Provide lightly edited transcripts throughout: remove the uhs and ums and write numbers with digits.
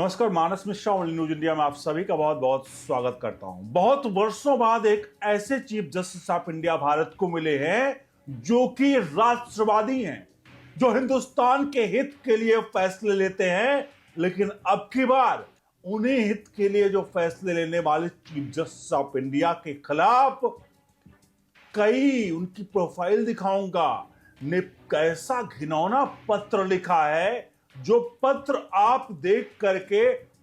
नमस्कार, मानस मिश्रा और news India में आप सभी का बहुत बहुत स्वागत करता हूं। बहुत वर्षों बाद एक ऐसे chief justice of India Bharat को मिले हैं जो कि राष्ट्रवादी हैं, जो हिंदुस्तान के हित के लिए फैसले लेते हैं। लेकिन अब की बार उन्हीं हित के लिए जो फैसले लेने वाले चीफ जस्टिस ऑफ इंडिया के खिलाफ कई उनकी प्रोफाइल दिखाऊंगा ने कैसा घिनौना पत्र लिखा है, जो पत्र आप देख करके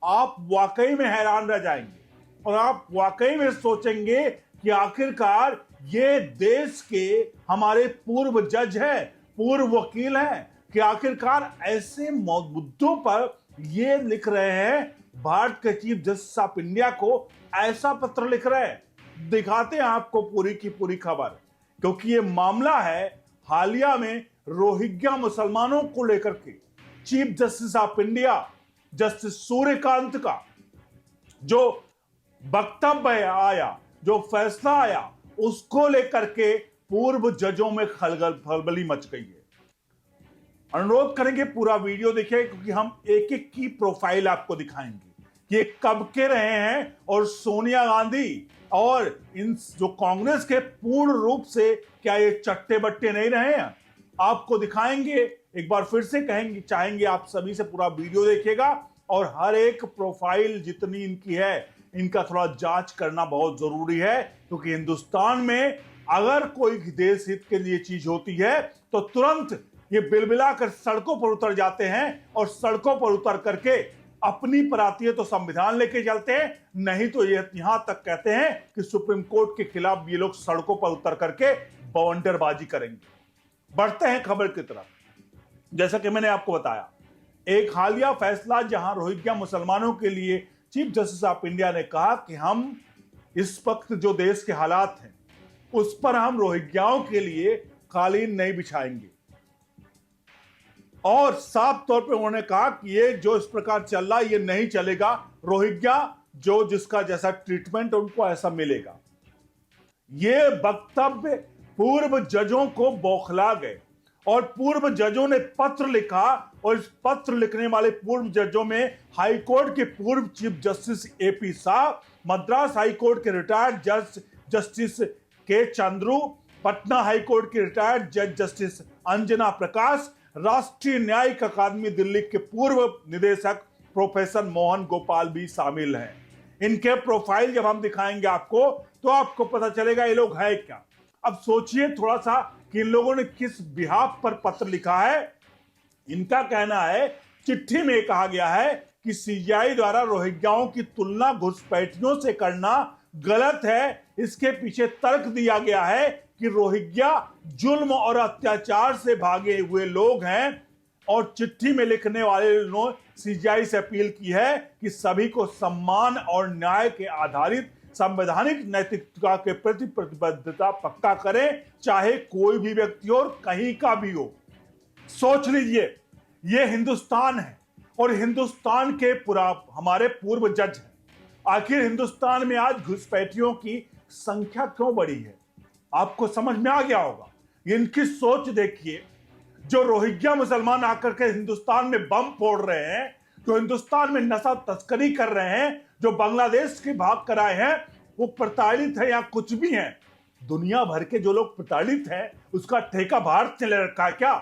आप वाकई में हैरान रह जाएंगे और आप वाकई में सोचेंगे कि आखिरकार ये देश के हमारे पूर्व जज हैं, पूर्व वकील हैं, कि आखिरकार ऐसे मुद्दों पर ये लिख रहे हैं, भारत के चीफ जस्टिस ऑफ इंडिया को ऐसा पत्र लिख रहे हैं। दिखाते हैं आपको पूरी की पूरी खबर, क्योंकि ये मामला है हालिया में रोहिंग्या मुसलमानों को लेकर के chief justice of India justice Suryakant का जो वक्तव्य आया, जो फैसला आया, उसको लेकर के पूर्व जजों में खलबली मच गई है। अनुरोध करेंगे पूरा वीडियो देखिए, क्योंकि हम एक एक की प्रोफाइल आपको दिखाएंगे कि ये कब के रहे हैं और सोनिया गांधी और इन जो कांग्रेस के पूर्ण रूप से क्या ये चट्टे बट्टे नहीं रहे हैं, आपको दिखाएंगे। एक बार फिर से चाहेंगे आप सभी से पूरा वीडियो देखिएगा और हर एक प्रोफाइल जितनी इनकी है इनका थोड़ा जांच करना बहुत जरूरी है, क्योंकि हिंदुस्तान में अगर कोई देश हित के लिए चीज होती है तो तुरंत ये बिलबिला कर सड़कों पर उतर जाते हैं और सड़कों पर उतर करके अपनी पर आती है तो संविधान लेके चलते हैं, नहीं तो ये यहां तक कहते हैं कि सुप्रीम कोर्ट के खिलाफ ये लोग सड़कों पर उतर करके बवंडरबाजी करेंगे। बढ़ते हैं खबर की तरफ। जैसा कि मैंने आपको बताया, एक हालिया फैसला जहां रोहिंग्या मुसलमानों के लिए चीफ जस्टिस ऑफ इंडिया ने कहा कि हम इस वक्त जो देश के हालात हैं उस पर हम रोहिंग्याओं के लिए कालीन नहीं बिछाएंगे, और साफ तौर पे उन्होंने कहा कि ये जो इस प्रकार चल रहा है ये नहीं चलेगा, रोहिंग्या जो जिसका जैसा ट्रीटमेंट उनको ऐसा मिलेगा। ये वक्तव्य पूर्व जजों को बौखला गए और पूर्व जजों ने पत्र लिखा, और इस पत्र लिखने वाले पूर्व जजों में हाईकोर्ट के पूर्व chief justice AP Shah, Madras high court के रिटायर्ड जज जस्टिस के चंद्रू, पटना हाईकोर्ट के रिटायर्ड जज जस्टिस अंजना प्रकाश, राष्ट्रीय न्यायिक अकादमी दिल्ली के पूर्व निदेशक प्रोफेसर मोहन गोपाल भी शामिल हैं। इनके प्रोफाइल जब हम दिखाएंगे आपको तो आपको पता चलेगा ये लोग है क्या। अब सोचिए थोड़ा सा कि इन लोगों ने किस बिहाफ पर पत्र लिखा है। इनका कहना है, चिट्ठी में कहा गया है कि सीजीआई द्वारा रोहिंग्याओं की तुलना घुसपैठियों से करना गलत है। इसके पीछे तर्क दिया गया है कि रोहिंग्या जुल्म और अत्याचार से भागे हुए लोग हैं, और चिट्ठी में लिखने वाले ने सीजीआई से अपील की है कि सभी को सम्मान और न्याय के आधारित संवैधानिक नैतिकता के प्रति प्रतिबद्धता पक्का करें, चाहे कोई भी व्यक्ति हो और कहीं का भी हो। सोच लीजिए, ये हिंदुस्तान है और हिंदुस्तान के हमारे पूर्व जज हैं। आखिर हिंदुस्तान में आज घुसपैठियों की संख्या क्यों बढ़ी है, आपको समझ में आ गया होगा। इनकी सोच देखिए, जो रोहिंग्या मुसलमान आकर के हिंदुस्तान में बम फोड़ रहे हैं, जो हिंदुस्तान में नशा तस्करी कर रहे हैं, जो बांग्लादेश के भाग कराए हैं, वो प्रताड़ित है या कुछ भी हैं। दुनिया भर के जो लोग प्रताड़ित हैं उसका ठेका भारत ने ले रखा है क्या,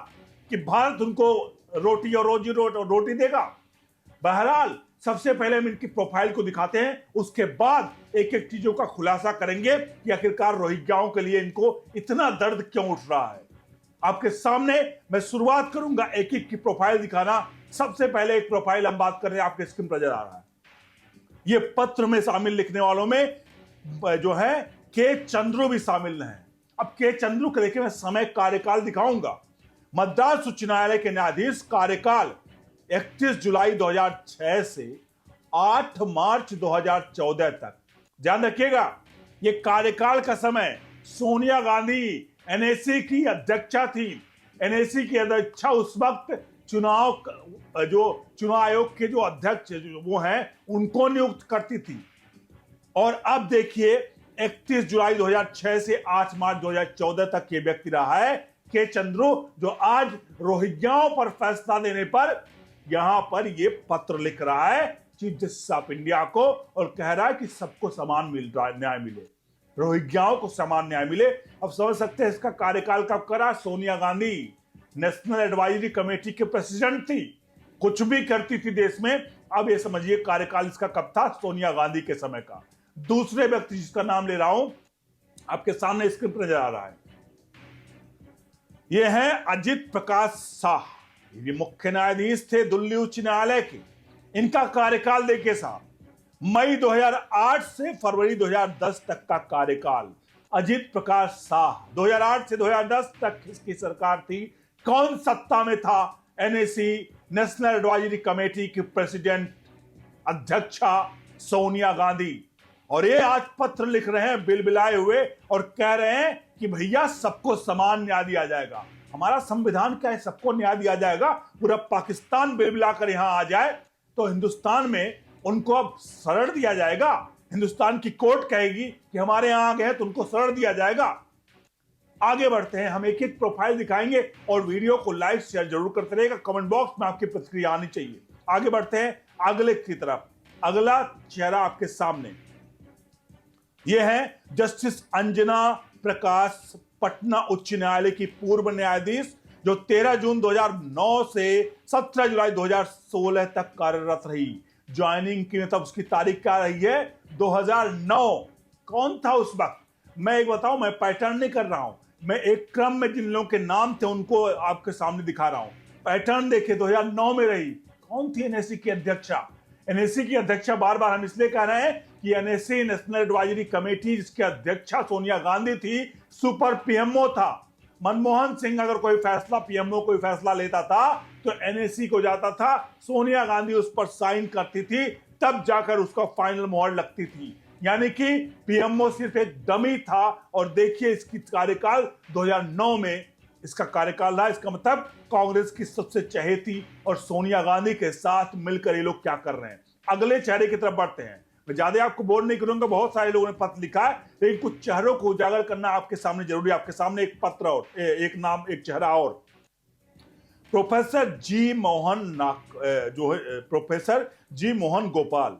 कि भारत उनको रोटी और रोटी देगा। बहरहाल सबसे पहले हम इनकी प्रोफाइल को दिखाते हैं, उसके बाद एक एक चीजों का खुलासा करेंगे कि आखिरकार रोहिंग्याओं के लिए इनको इतना दर्द क्यों उठ रहा है। आपके सामने मैं शुरुआत करूंगा एक एक की प्रोफाइल दिखाना। सबसे पहले एक प्रोफाइल हम बात कर रहे हैं, आपके स्क्रीन पर नजर आ रहा है। ये पत्र में शामिल लिखने वालों में जो है के चंद्रू भी शामिल हैं। अब के चंद्रू के देखिए मैं समय कार्यकाल दिखाऊंगा। मद्रास उच्च न्यायालय के न्यायाधीश, कार्यकाल 31 जुलाई 2006 से 8 मार्च 2014 तक। ध्यान रखिएगा, ये कार्यकाल का समय सोनिया गांधी एनएसी की अध्यक्षा थी। एनएसी की अध्यक्षा उस वक्त चुनाव आयोग के जो अध्यक्ष वो हैं उनको नियुक्त करती थी। और अब देखिए 31 जुलाई 2006 से 8 मार्च 2014 तक ये व्यक्ति रहा है के चंद्रू, जो आज रोहिंग्याओं पर फैसला देने पर यहां पर ये पत्र लिख रहा है चीफ जस्टिस ऑफ इंडिया को और कह रहा है कि सबको समान मिल रहा है, न्याय मिले, रोहिंग्याओं को समान न्याय मिले। अब समझ सकते हैं इसका कार्यकाल कब करा। Sonia Gandhi national advisory committee के प्रेसिडेंट थी, कुछ भी करती थी देश में। अब ये समझिए कार्यकाल इसका कब था, सोनिया गांधी के समय का। दूसरे व्यक्ति जिसका नाम ले रहा हूं, आपके सामने स्क्रिप्ट नजर आ रहा है, ये है अजित प्रकाश शाह। ये मुख्य न्यायाधीश थे दिल्ली उच्च न्यायालय के। इनका कार्यकाल देखिए साहब, मई 2008 से फरवरी 2010 तक का कार्यकाल। अजित प्रकाश शाह 2008 से 2010 तक इसकी सरकार थी। कौन सत्ता में था? एनएसी नेशनल एडवाइजरी कमेटी की प्रेसिडेंट अध्यक्षा सोनिया गांधी। और ये आज पत्र लिख रहे हैं बिलबिलाए हुए और कह रहे हैं कि भैया सबको समान न्याय दिया जाएगा। हमारा संविधान क्या है, सबको न्याय दिया जाएगा? पूरा पाकिस्तान बिलबिला कर यहां आ जाए तो हिंदुस्तान में उनको अब शरण दिया जाएगा। हिंदुस्तान की कोर्ट कहेगी कि हमारे यहां आ गए तो उनको शरण दिया जाएगा। आगे बढ़ते हैं, हम एक एक प्रोफाइल दिखाएंगे और वीडियो को लाइक शेयर जरूर करते रहिएगा। कमेंट बॉक्स में आपकी प्रतिक्रिया आनी चाहिए। आगे बढ़ते हैं अगले की तरफ। अगला चेहरा आपके सामने, यह है जस्टिस अंजना प्रकाश, पटना उच्च न्यायालय की पूर्व न्यायाधीश, जो 13 जून 2009 से 17 जुलाई 2016 तक कार्यरत रही। ज्वाइनिंग की मतलब उसकी तारीख क्या रही है? 2009। कौन था उस वक्त? मैं एक बताऊं, मैं पैटर्न नहीं कर रहा हूं, मैं एक क्रम में जिन लोगों के नाम थे उनको आपके सामने दिखा रहा हूं। पैटर्न देखिए, 2009 में रही। कौन थी एनएसी की अध्यक्षा? एनएसी की अध्यक्षा बार बार हम इसलिए कह रहे हैं कि एनएसी नेशनल एडवाइजरी कमेटी जिसकी अध्यक्षा सोनिया गांधी थी, सुपर पीएमओ था। मनमोहन सिंह अगर कोई फैसला, पीएमओ कोई फैसला लेता था तो एनएसी को जाता था, सोनिया गांधी उस पर साइन करती थी, तब जाकर उसका फाइनल मोहर लगती थी। यानी कि पीएमओ सिर्फ एक डमी था। और देखिए इसकी कार्यकाल 2009 में इसका कार्यकाल रहा। इसका मतलब कांग्रेस की सबसे चहेती और सोनिया गांधी के साथ मिलकर ये लोग क्या कर रहे हैं। अगले चेहरे की तरफ बढ़ते हैं। मैं ज्यादा आपको बोर नहीं करूंगा, बहुत सारे लोगों ने पत्र लिखा है, लेकिन कुछ चेहरों को उजागर करना आपके सामने जरूरी है। आपके सामने एक पत्र और एक नाम, एक चेहरा और, प्रोफेसर जी मोहन जो है प्रोफेसर जी मोहन गोपाल।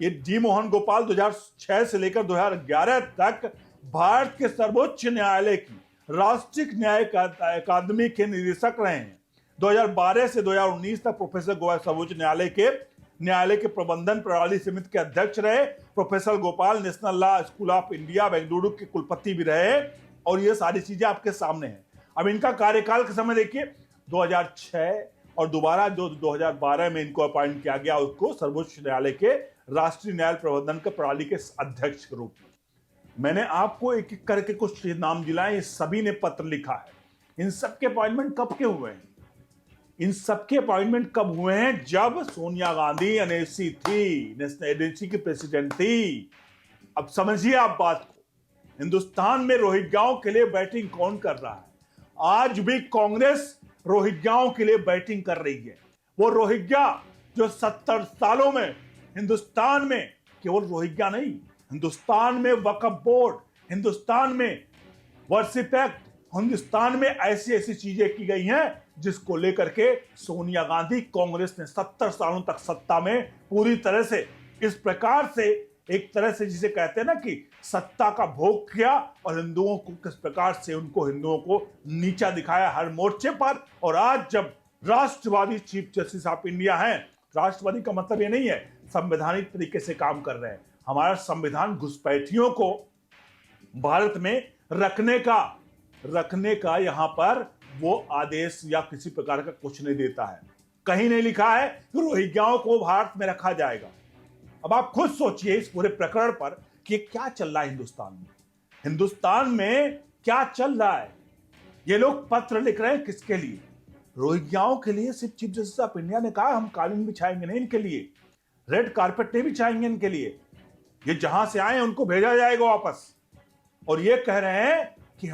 ये जी मोहन गोपाल 2006 से लेकर 2011 तक भारत के सर्वोच्च न्यायालय की राष्ट्रीय न्याय अकादमी के निदेशक रहे हैं। 2012 से 2019 तक प्रोफेसर गोपाल सर्वोच्च न्यायालय के प्रबंधन प्रणाली समिति के अध्यक्ष रहे। Professor Gopal national law school of India Bengaluru के कुलपति भी रहे। और ये सारी चीजें आपके सामने हैं। अब इनका कार्यकाल का समय देखिए, 2006 और दोबारा जो 2012 में इनको अपॉइंट किया गया, उसको सर्वोच्च न्यायालय के राष्ट्रीय न्याय प्रबंधन के प्रणाली के अध्यक्ष के रूप में। मैंने आपको एक एक करके कुछ नाम दिलाए, ये सभी ने पत्र लिखा है। इन सबके अपॉइंटमेंट कब के हुए हैं? इन सबके अपॉइंटमेंट कब हुए हैं? जब सोनिया गांधी एनएसी थी, नेशनल एजेंसी की प्रेसिडेंट थी। अब समझिए आप बात को, हिंदुस्तान में रोहिंग्याओं के लिए बैटिंग कौन कर रहा है? आज भी कांग्रेस रोहिंग्याओं के लिए बैटिंग कर रही है। वो रोहिंग्या जो 70 सालों में हिंदुस्तान में, केवल रोहिंग्या नहीं, हिंदुस्तान में वक्फ बोर्ड, हिंदुस्तान में वर्शिप एक्ट, हिंदुस्तान में ऐसी ऐसी चीजें की गई हैं जिसको लेकर के सोनिया गांधी, कांग्रेस ने 70 सालों तक सत्ता में पूरी तरह से इस प्रकार से, एक तरह से जिसे कहते हैं ना कि सत्ता का भोग किया और हिंदुओं को किस प्रकार से हिंदुओं को नीचा दिखाया हर मोर्चे पर। और आज जब राष्ट्रवादी चीफ जस्टिस ऑफ इंडिया हैं, राष्ट्रवादी का मतलब ये नहीं है संवैधानिक तरीके से काम कर रहे हैं। हमारा संविधान घुसपैठियों को भारत में रखने का यहां पर वो आदेश या किसी प्रकार का कुछ नहीं देता है। कहीं नहीं लिखा है कि रोहिंग्याओं को भारत में रखा जाएगा। अब आप खुद सोचिए इस पूरे प्रकरण पर कि क्या चल रहा है हिंदुस्तान में क्या चल रहा है। ये लोग पत्र लिख रहे हैं किसके लिए? रोहिंग्याओं के लिए। सिर्फ चीफ जस्टिस ऑफ इंडिया ने कहा हम कानून बिछाएंगे नहीं इनके लिए, रेड कारपेट नहीं बिछाएंगे इनके लिए, ये जहां से आए उनको भेजा जाएगा वापस। और ये कह रहे हैं कि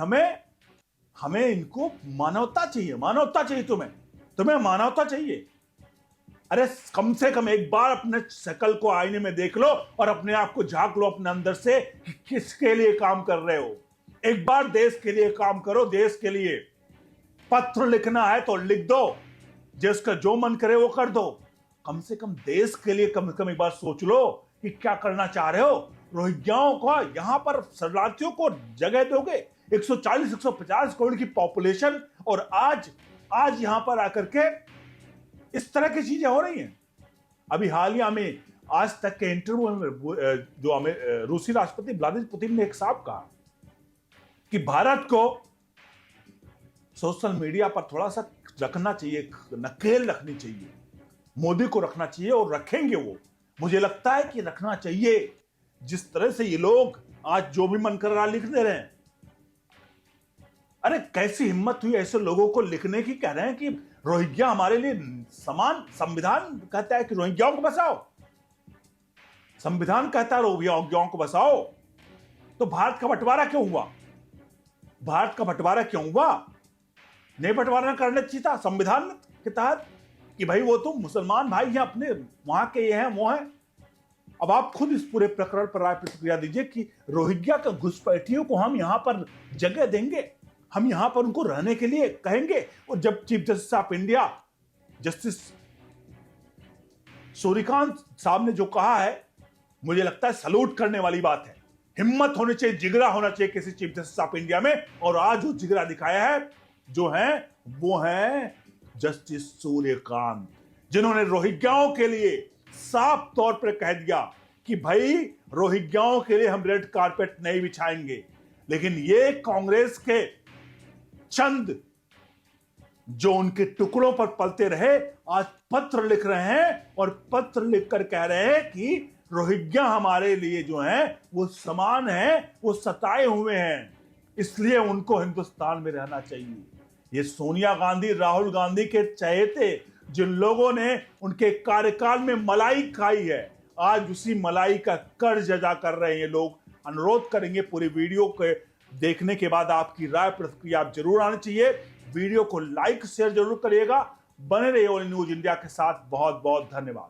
हमें इनको मानवता चाहिए, तुम्हें मानवता चाहिए। अरे कम से कम एक बार अपने शक्ल को आईने में देख लो और अपने आप को झांक लो अपने अंदर से कि किसके लिए काम कर रहे हो। एक बार देश के लिए काम करो, देश के लिए। पत्र लिखना है तो लिख दो, जिसका जो मन करे वो कर दो। कम से कम देश के लिए कम से कम एक बार सोच लो कि क्या करना चाह रहे हो। रोहिंग्याओं को यहां पर शरणार्थियों को जगह दोगे, 140-150 करोड़ की पॉपुलेशन, और आज यहां पर आकर के इस तरह की चीजें हो रही हैं। अभी हालिया में आज तक के इंटरव्यू में जो हमें रूसी राष्ट्रपति व्लादिमीर पुतिन ने एक साफ कहा कि भारत को सोशल मीडिया पर थोड़ा सा रखना चाहिए, नकेल रखनी चाहिए, मोदी को रखना चाहिए, और रखेंगे वो। मुझे लगता है कि रखना चाहिए। जिस तरह से ये लोग आज जो भी मन कर रहा लिख दे रहे हैं, अरे कैसी हिम्मत हुई ऐसे लोगों को लिखने की, कह रहे हैं कि रोहिंग्या हमारे लिए समान, संविधान कहता है कि रोहिंग्याओं को बसाओ, संविधान कहता है रोहिंग्याओं को बसाओ। तो भारत का बंटवारा क्यों हुआ? भारत का बंटवारा क्यों हुआ? नहीं बंटवारा करना चाहिए था संविधान के तहत कि भाई वो तो मुसलमान भाई हैं, अपने वहां के ये हैं वो हैं। अब आप खुद इस पूरे प्रकरण पर राय प्रतिक्रिया दीजिए कि रोहिंग्या के घुसपैठियों को हम यहां पर जगह देंगे, हम यहां पर उनको रहने के लिए कहेंगे। और जब chief justice of India justice Suryakant साहब ने जो कहा है, मुझे लगता है सलूट करने वाली बात है। हिम्मत होनी चाहिए, जिगरा होना चाहिए किसी चीफ जस्टिस ऑफ इंडिया में, और आज वो जिगरा दिखाया है जो है वो है जस्टिस सूर्यकांत, जिन्होंने रोहिंग्याओं के लिए साफ तौर पर कह दिया कि भाई रोहिंग्याओं के लिए हम रेड कारपेट नहीं बिछाएंगे। लेकिन ये कांग्रेस के चंद जो उनके टुकड़ों पर पलते रहे, आज पत्र लिख रहे हैं और पत्र लिखकर कह रहे हैं कि रोहिंग्या हमारे लिए जो है वो समान है, वो सताए हुए हैं, इसलिए उनको हिंदुस्तान में रहना चाहिए। ये सोनिया गांधी, राहुल गांधी के चहेते, जिन लोगों ने उनके कार्यकाल में मलाई खाई है, आज उसी मलाई का कर्ज अदा कर रहे हैं लोग। अनुरोध करेंगे पूरी वीडियो के देखने के बाद आपकी राय प्रतिक्रिया आप जरूर आनी चाहिए। वीडियो को लाइक शेयर जरूर करिएगा। बने रहिए ऑल न्यूज इंडिया के साथ। बहुत बहुत धन्यवाद।